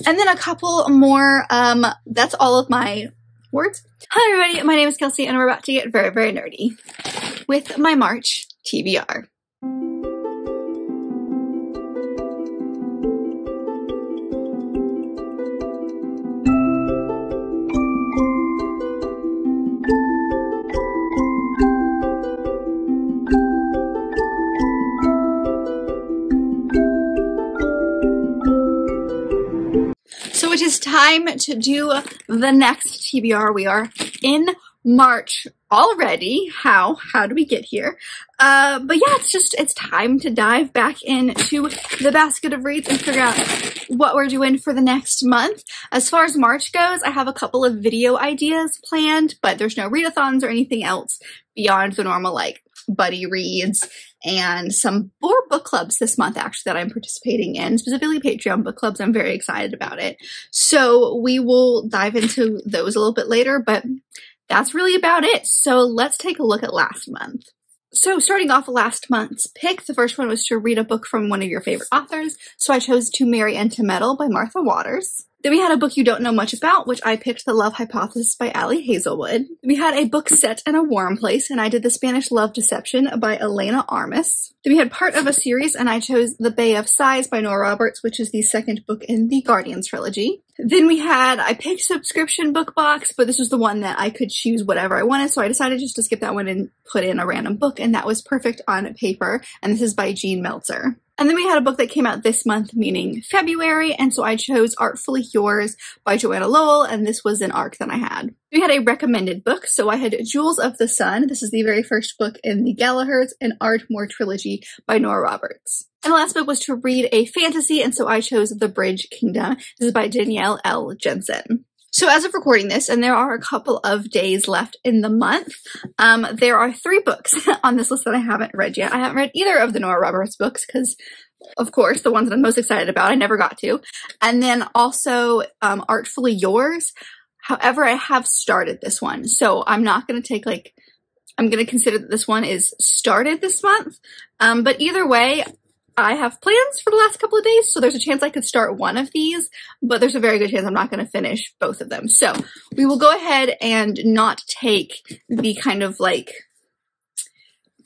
And then a couple more, that's all of my words. Hi everybody, my name is Kelsey and we're about to get very, very nerdy with my March TBR. So it is time to do the next TBR. We are in March already. How do we get here? But yeah, it's time to dive back into the basket of reads and figure out what we're doing for the next month. As far as March goes, I have a couple of video ideas planned, but there's no readathons or anything else beyond the normal like buddy reads and some more book clubs this month actually that I'm participating in, specifically Patreon book clubs. I'm very excited about it. So we will dive into those a little bit later, but that's really about it. So let's take a look at last month. So starting off last month's pick, the first one was to read a book from one of your favorite authors. So I chose To Marry and to Meddle by Martha Waters. Then we had a book you don't know much about, which I picked The Love Hypothesis by Ali Hazelwood. We had a book set in a warm place, and I did The Spanish Love Deception by Elena Armas. Then we had part of a series, and I chose The Bay of Sighs by Nora Roberts, which is the second book in the Guardians trilogy. Then I picked Subscription Book Box, but this was the one that I could choose whatever I wanted, so I decided just to skip that one and put in a random book, and that was Perfect on Paper, and this is by Jean Meltzer. And then we had a book that came out this month, meaning February, and so I chose Artfully Yours by Joanna Lowell, and this was an arc that I had. We had a recommended book, so I had Jewels of the Sun. This is the very first book in the Gallagher's and Ardmore trilogy by Nora Roberts. And the last book was to read a fantasy, and so I chose The Bridge Kingdom. This is by Danielle L. Jensen. So as of recording this, and there are a couple of days left in the month, there are 3 books on this list that I haven't read yet. I haven't read either of the Nora Roberts books because, of course, the ones that I'm most excited about, I never got to. And then also Artfully Yours. However, I have started this one, so I'm not going to take I'm going to consider that this one is started this month. But either way, I have plans for the last couple of days, so there's a chance I could start one of these, but there's a very good chance I'm not going to finish both of them. So we will go ahead and not take the kind of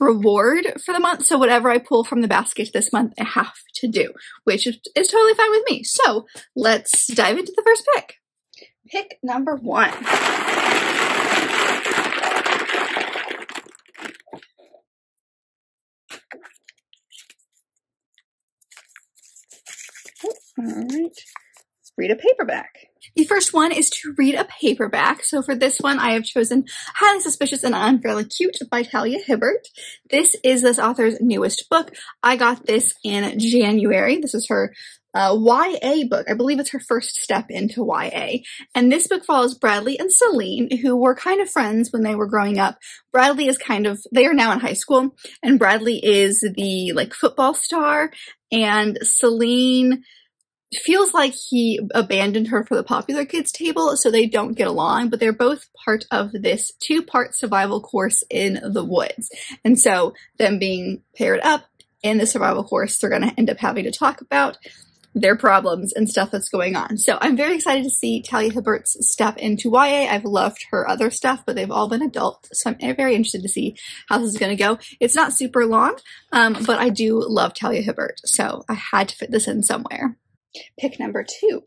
reward for the month. So whatever I pull from the basket this month, I have to do, which is totally fine with me. So let's dive into the first pick. Pick number 1. All right, let's read a paperback. The first one is to read a paperback. So for this one, I have chosen Highly Suspicious and Unfairly Cute by Talia Hibbert. This is this author's newest book. I got this in January. This is her YA book. I believe it's her first step into YA. And this book follows Bradley and Celine, who were kind of friends when they were growing up. Bradley is they are now in high school, and Bradley is the football star, and Celine feels like he abandoned her for the popular kids table, so they don't get along, but they're both part of this 2-part survival course in the woods. And so them being paired up in the survival course, they're going to end up having to talk about their problems and stuff that's going on. So I'm very excited to see Talia Hibbert's step into YA. I've loved her other stuff, but they've all been adult, so I'm very interested to see how this is going to go. It's not super long, but I do love Talia Hibbert, so I had to fit this in somewhere. Pick number 2.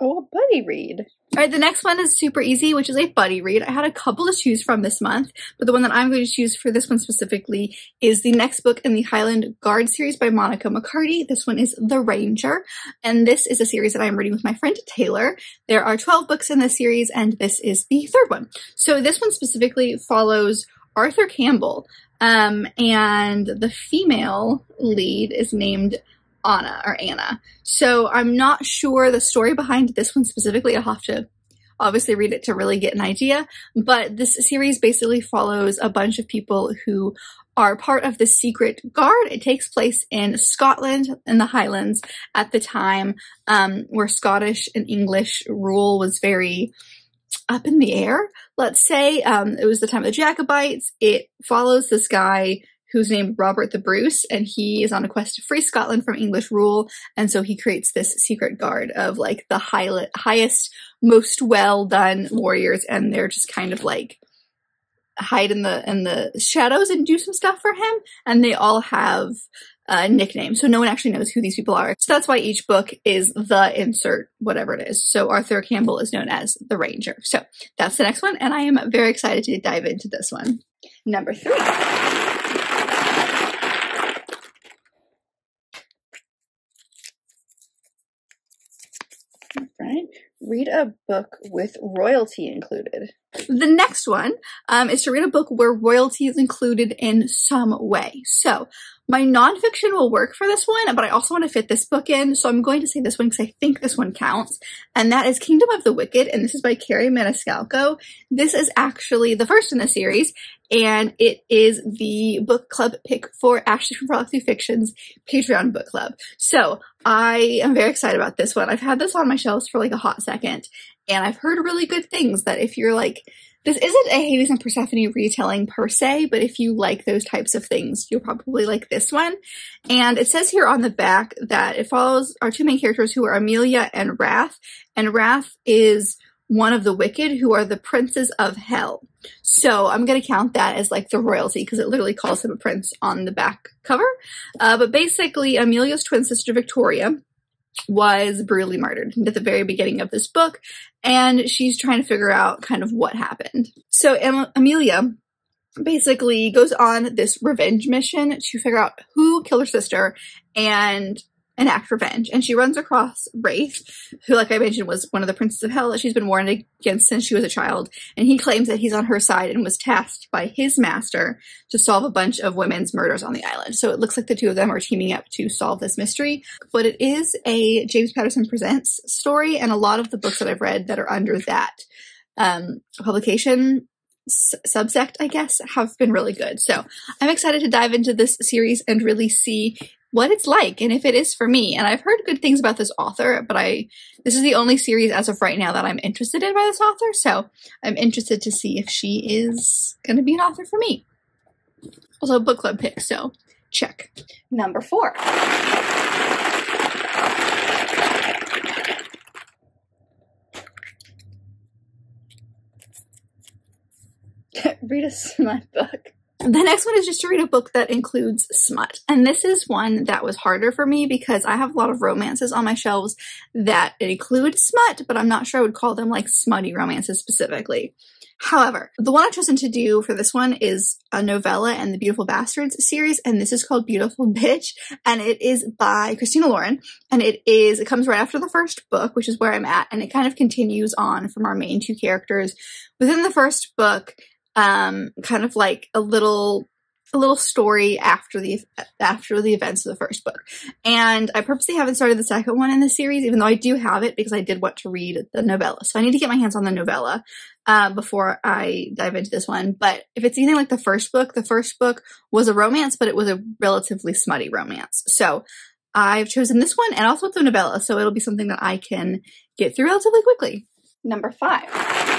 Oh, a buddy read. All right, the next one is super easy, which is a buddy read. I had a couple to choose from this month, but the one that I'm going to choose for this one specifically is the next book in the Highland Guard series by Monica McCarty. This one is The Ranger, and this is a series that I'm reading with my friend Taylor. There are 12 books in this series, and this is the 3rd one. So this one specifically follows Arthur Campbell, and the female lead is named Anna. So I'm not sure the story behind this one specifically. I'll have to obviously read it to really get an idea, but this series basically follows a bunch of people who are part of the secret guard. It takes place in Scotland in the Highlands at the time where Scottish and English rule was very up in the air, let's say. It was the time of the Jacobites. It follows this guy who's named Robert the Bruce, and he is on a quest to free Scotland from English rule, and so he creates this secret guard of like the highest, most well-done warriors, and they're just kind of like hide in the shadows and do some stuff for him, and they all have nicknames, so no one actually knows who these people are. So that's why each book is the insert whatever it is. So Arthur Campbell is known as the Ranger. So that's the next one, and I am very excited to dive into this one. Number 3. Right? Read a book with royalty included. The next one is to read a book where royalty is included in some way. So my nonfiction will work for this one, but I also want to fit this book in, so I'm going to say this one because I think this one counts, and that is Kingdom of the Wicked, and this is by Carrie Maniscalco. This is actually the first in the series, and it is the book club pick for Ashley from Frolic Through Fiction's Patreon book club. So I am very excited about this one. I've had this on my shelves for like a hot second, and I've heard really good things that if you're like, this isn't a Hades and Persephone retelling per se, but if you like those types of things, you'll probably like this one. And it says here on the back that it follows our 2 main characters who are Amelia and Wrath. And Wrath is one of the wicked who are the princes of hell. So I'm going to count that as like the royalty because it literally calls him a prince on the back cover. But basically, Amelia's twin sister Victoria was brutally murdered at the very beginning of this book, and she's trying to figure out kind of what happened. So Amelia basically goes on this revenge mission to figure out who killed her sister and enact revenge. And she runs across Wraith, who, like I mentioned, was one of the princes of hell that she's been warned against since she was a child. And he claims that he's on her side and was tasked by his master to solve a bunch of women's murders on the island. So it looks like the two of them are teaming up to solve this mystery. But it is a James Patterson Presents story, and a lot of the books that I've read that are under that publication subsect, I guess, have been really good. So I'm excited to dive into this series and really see what it's like and if it is for me. And I've heard good things about this author, but this is the only series as of right now that I'm interested in by this author, so I'm interested to see if she is going to be an author for me. Also a book club pick, so check. Number 4. Read a smut book. The next one is just to read a book that includes smut. And this is one that was harder for me because I have a lot of romances on my shelves that include smut, but I'm not sure I would call them like smutty romances specifically. However, the one I've chosen to do for this one is a novella in the Beautiful Bastards series, and this is called Beautiful Bitch, and it is by Christina Lauren, and it comes right after the first book, which is where I'm at, and it kind of continues on from our main 2 characters. Within the first book, kind of like a little story after the events of the first book. And I purposely haven't started the second one in the series, even though I do have it because I did want to read the novella. So I need to get my hands on the novella before I dive into this one. But if it's anything like the first book was a romance, but it was a relatively smutty romance. So I've chosen this one, and also it's a novella, so it'll be something that I can get through relatively quickly. Number 5.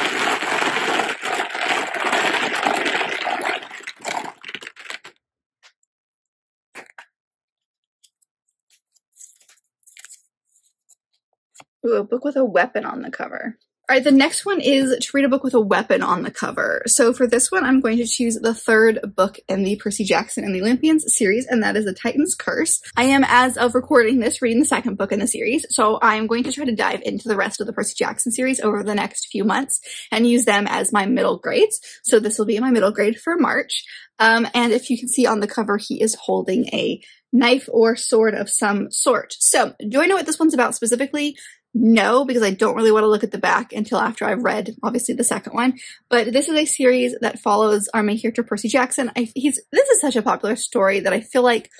Ooh, a book with a weapon on the cover. All right, the next one is to read a book with a weapon on the cover. So for this one, I'm going to choose the 3rd book in the Percy Jackson and the Olympians series, and that is The Titan's Curse. I am, as of recording this, reading the 2nd book in the series, so I'm going to try to dive into the rest of the Percy Jackson series over the next few months and use them as my middle grades. So this will be my middle grade for March. And if you can see on the cover, he is holding a knife or sword of some sort. So do I know what this one's about specifically? No, because I don't really want to look at the back until after I've read, obviously, the second one. But this is a series that follows our main character, Percy Jackson. This is such a popular story that I feel like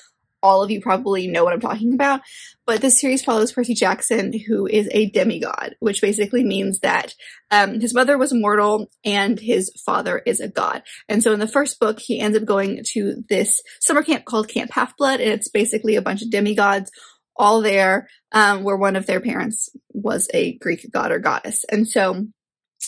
all of you probably know what I'm talking about. But this series follows Percy Jackson, who is a demigod, which basically means that his mother was immortal and his father is a god. And so in the first book, he ends up going to this summer camp called Camp Half-Blood, and it's basically a bunch of demigods all there, where one of their parents was a Greek god or goddess. And so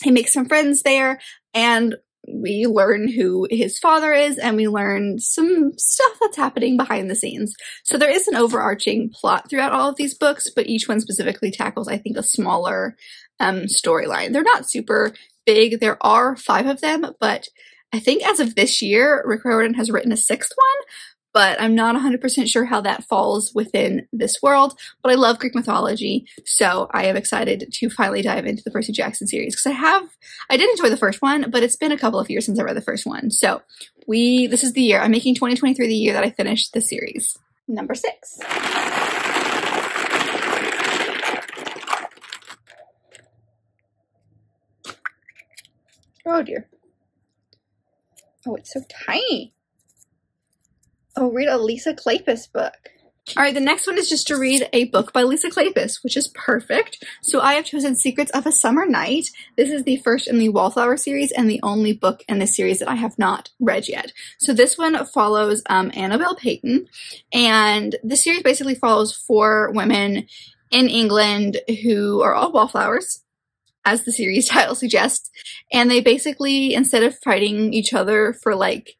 he makes some friends there, and we learn who his father is, and we learn some stuff that's happening behind the scenes. So there is an overarching plot throughout all of these books, but each one specifically tackles, I think, a smaller storyline. They're not super big. There are 5 of them, but I think as of this year, Rick Riordan has written a 6th one, but I'm not 100% sure how that falls within this world. But I love Greek mythology, so I am excited to finally dive into the Percy Jackson series, because I did enjoy the first one, but it's been a couple of years since I read the first one. So this is the year. I'm making 2023 the year that I finished the series. Number 6. Oh dear. Oh, it's so tiny. Oh, read a Lisa Kleypas book. All right, the next one is just to read a book by Lisa Kleypas, which is perfect. So I have chosen Secrets of a Summer Night. This is the first in the Wallflower series and the only book in this series that I have not read yet. So this one follows Annabelle Payton, and the series basically follows 4 women in England who are all wallflowers, as the series title suggests, and they basically, instead of fighting each other for like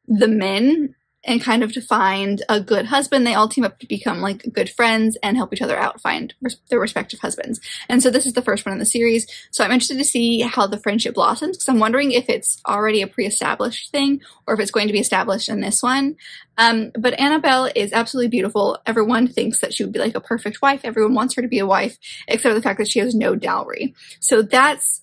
the men and kind of to find a good husband, they all team up to become like good friends and help each other out find their respective husbands. And so this is the first one in the series, so I'm interested to see how the friendship blossoms, because I'm wondering if it's already a pre-established thing or if it's going to be established in this one. But Annabelle is absolutely beautiful. Everyone thinks that she would be like a perfect wife. Everyone wants her to be a wife, except for the fact that she has no dowry. So that's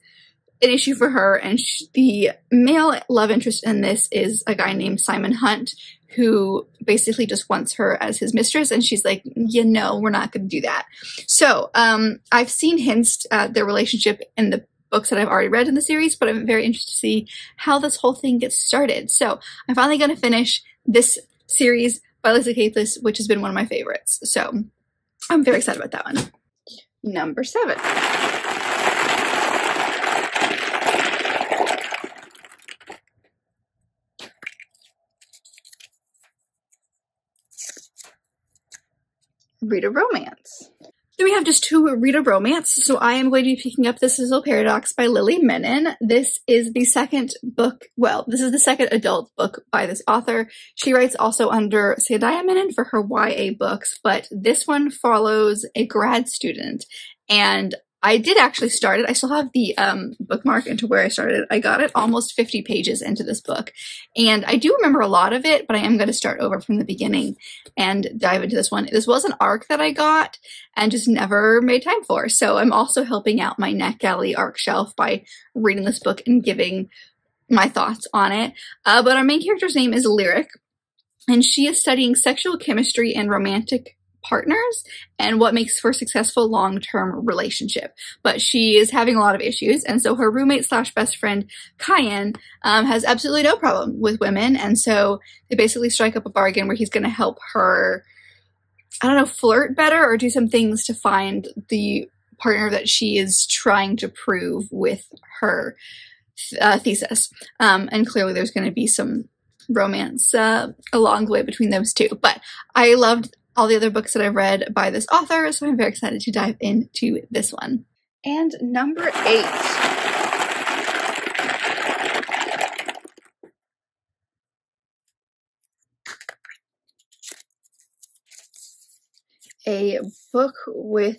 an issue for her, and the male love interest in this is a guy named Simon Hunt, who basically just wants her as his mistress, and she's like, you know, we're not going to do that. So I've seen hints at their relationship in the books that I've already read in the series, but I'm very interested to see how this whole thing gets started. So I'm finally going to finish this series by Lisa Kleypas, which has been one of my favorites. So I'm very excited about that one. Number 7. Read a romance. Then we have just 2 read a romance. So I am going to be picking up The Sizzle Paradox by Lily Menon. This is the second book, well, this is the second adult book by this author. She writes also under Sandia Menon for her YA books, but this one follows a grad student, and I did actually start it. I still have the bookmark into where I started. I got it almost 50 pages into this book, and I do remember a lot of it, but I am going to start over from the beginning and dive into this one. This was an ARC that I got and just never made time for, so I'm also helping out my NetGalley ARC shelf by reading this book and giving my thoughts on it. But our main character's name is Lyric, and she is studying sexual chemistry and romantic partners and what makes for a successful long-term relationship. But she is having a lot of issues, and so her roommate slash best friend, Kyan, has absolutely no problem with women, and so they basically strike up a bargain where he's going to help her, I don't know, flirt better or do some things to find the partner that she is trying to prove with her thesis. And clearly there's going to be some romance along the way between those two. But I loved all the other books that I've read by this author, so I'm very excited to dive into this one. And number 8. A book with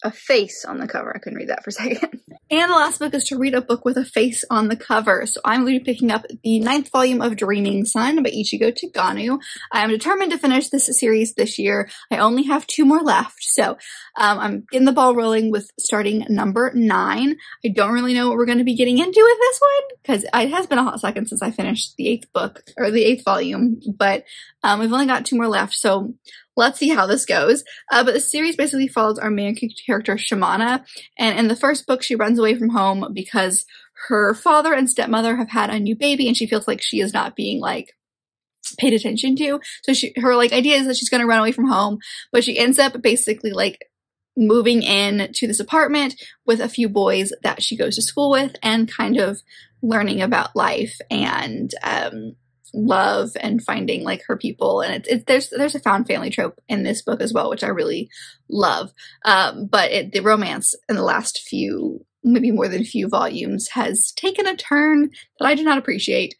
a face on the cover. I couldn't read that for a second. And the last book is to read a book with a face on the cover. So I'm going to be picking up the 9th volume of Dreaming Sun by Ichigo Taganu. I am determined to finish this series this year. I only have 2 more left. So I'm getting the ball rolling with starting number 9. I don't really know what we're going to be getting into with this one, because it has been a hot second since I finished the 8th book, or the 8th volume, but we've only got 2 more left. So let's see how this goes. But the series basically follows our main character, Shamana. And in the first book, she runs away from home because her father and stepmother have had a new baby, and she feels like she is not being, like, paid attention to. So her idea is that she's going to run away from home, but she ends up basically, like, moving in to this apartment with a few boys that she goes to school with and kind of learning about life and, love and finding like her people. And there's a found family trope in this book as well, which I really love. But the romance in the last few maybe more than a few volumes, has taken a turn that I do not appreciate.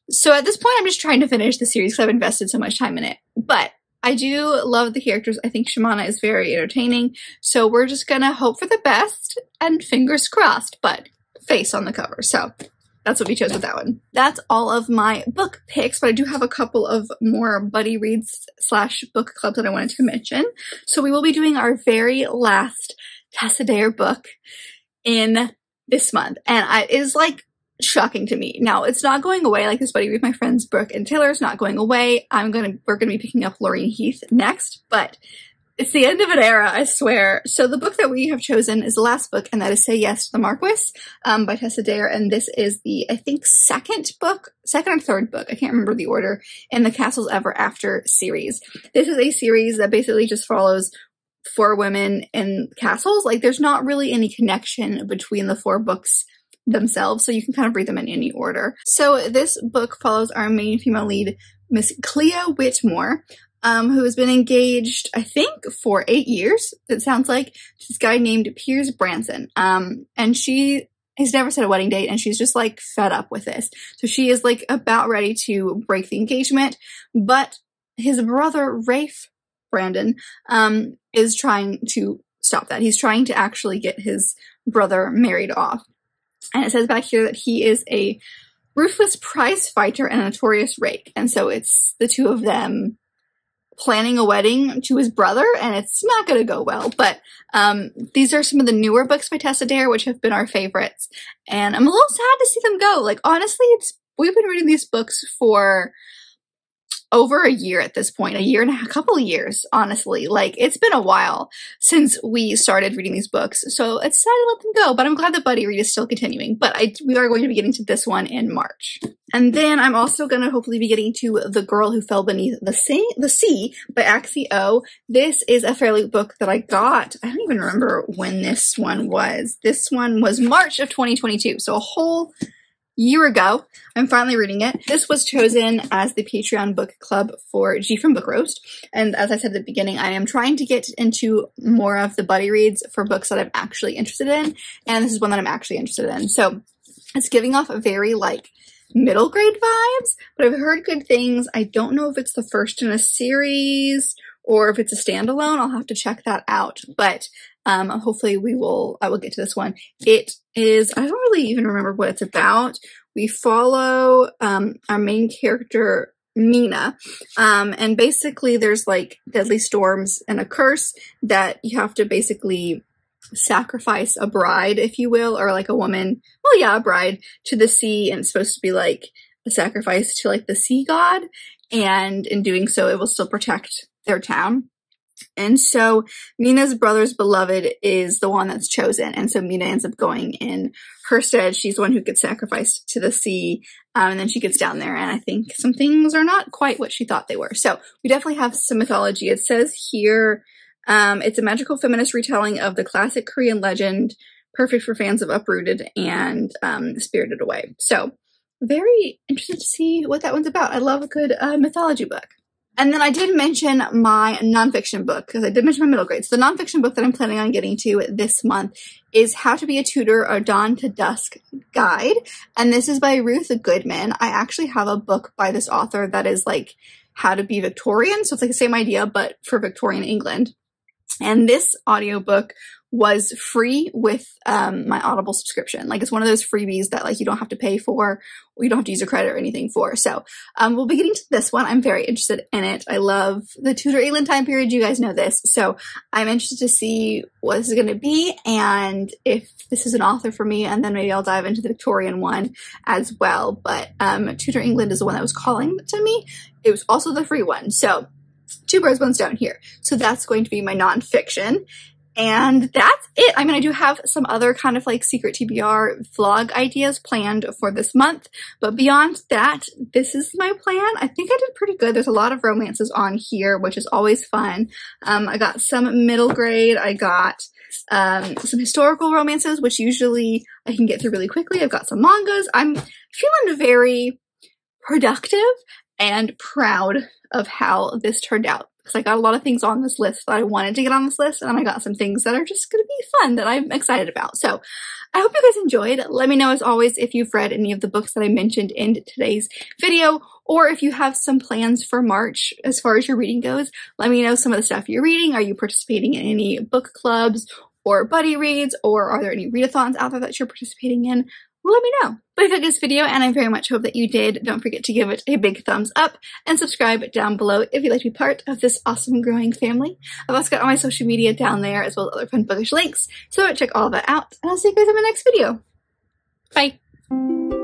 So at this point, I'm just trying to finish the series because I've invested so much time in it. But I do love the characters. I think Shamana is very entertaining. So we're just gonna hope for the best and fingers crossed, but face on the cover. So that's what we chose with that one. That's all of my book picks, but I do have a couple of more buddy reads / book clubs that I wanted to mention. So we will be doing our very last Tessa Dare book in this month. And it is like shocking to me. Now, it's not going away. Like this buddy read my friends Brooke and Taylor is not going away. We're gonna be picking up Laureen Heath next, but it's the end of an era, I swear. So the book that we have chosen is the last book, and that is Say Yes to the Marquis by Tessa Dare. And this is the, I think, second or third book, I can't remember the order, in the Castles Ever After series. This is a series that basically just follows 4 women in castles. Like there's not really any connection between the 4 books themselves, so you can kind of read them in any order. So this book follows our main female lead, Miss Clea Whitmore, who has been engaged, I think, for 8 years, it sounds like, to this guy named Piers Branson. And she has never set a wedding date, and she's just like fed up with this. So she is like about ready to break the engagement, but his brother, Rafe Brandon, is trying to stop that. He's trying to actually get his brother married off. And it says back here that he is a ruthless prize fighter and a notorious rake. And so it's the two of them planning a wedding to his brother, and it's not going to go well. But these are some of the newer books by Tessa Dare, which have been our favorites. And I'm a little sad to see them go. Like, honestly, we've been reading these books for over a year at this point, a year and a couple of years, honestly. Like, it's been a while since we started reading these books, so it's sad to let them go, but I'm glad the buddy read is still continuing. But we are going to be getting to this one in March. And then I'm also going to hopefully be getting to The Girl Who Fell Beneath the Sea by Axie O. This is a fairly book that I got, I don't even remember when this one was. This one was March of 2022, so a whole year ago. I'm finally reading it. This was chosen as the Patreon book club for G from Book Roast. And as I said at the beginning, I am trying to get into more of the buddy reads for books that I'm actually interested in. And this is one that I'm actually interested in. So it's giving off a very like middle grade vibes, but I've heard good things. I don't know if it's the first in a series or if it's a standalone. I'll have to check that out. But hopefully I will get to this one. It is, I don't really even remember what it's about. We follow our main character, Mina, and basically there's like deadly storms and a curse that you have to basically sacrifice a bride, if you will, or like a woman, well yeah, a bride, to the sea, and it's supposed to be like a sacrifice to like the sea god, and in doing so it will still protect their town. And so Mina's brother's beloved is the one that's chosen. And so Mina ends up going in her stead. She's the one who gets sacrificed to the sea. And then she gets down there, and I think some things are not quite what she thought they were. So we definitely have some mythology. It says here, it's a magical feminist retelling of the classic Korean legend, perfect for fans of Uprooted and Spirited Away. So very interested to see what that one's about. I love a good mythology book. And then I did mention my nonfiction book, because I did mention my middle grade. So the nonfiction book that I'm planning on getting to this month is How to Be a Tutor, a Dawn to Dusk Guide. And this is by Ruth Goodman. I actually have a book by this author that is like How to Be Victorian. So it's like the same idea, but for Victorian England. And this audiobook was free with my Audible subscription. Like, it's one of those freebies that like you don't have to pay for, or you don't have to use a credit or anything for. So we'll be getting to this one. I'm very interested in it. I love the Tudor England time period. You guys know this. So I'm interested to see what this is going to be, and if this is an author for me, and then maybe I'll dive into the Victorian one as well. But Tudor England is the one that was calling to me. It was also the free one. So 2 birds, 1 stone here. So that's going to be my nonfiction. And that's it. I mean, I do have some other kind of like secret TBR vlog ideas planned for this month, but beyond that, this is my plan. I think I did pretty good. There's a lot of romances on here, which is always fun. I got some middle grade. I got some historical romances, which usually I can get through really quickly. I've got some mangas. I'm feeling very productive and proud of how this turned out. because I got a lot of things on this list that I wanted to get on this list, and then I got some things that are just going to be fun that I'm excited about. So I hope you guys enjoyed. Let me know, as always, if you've read any of the books that I mentioned in today's video, or if you have some plans for March as far as your reading goes. Let me know some of the stuff you're reading. Are you participating in any book clubs or buddy reads, or are there any readathons out there that you're participating in? Let me know. But if you liked this video, and I very much hope that you did, don't forget to give it a big thumbs up and subscribe down below if you'd like to be part of this awesome growing family. I've also got all my social media down there, as well as other fun bookish links, so check all of that out, and I'll see you guys in my next video. Bye!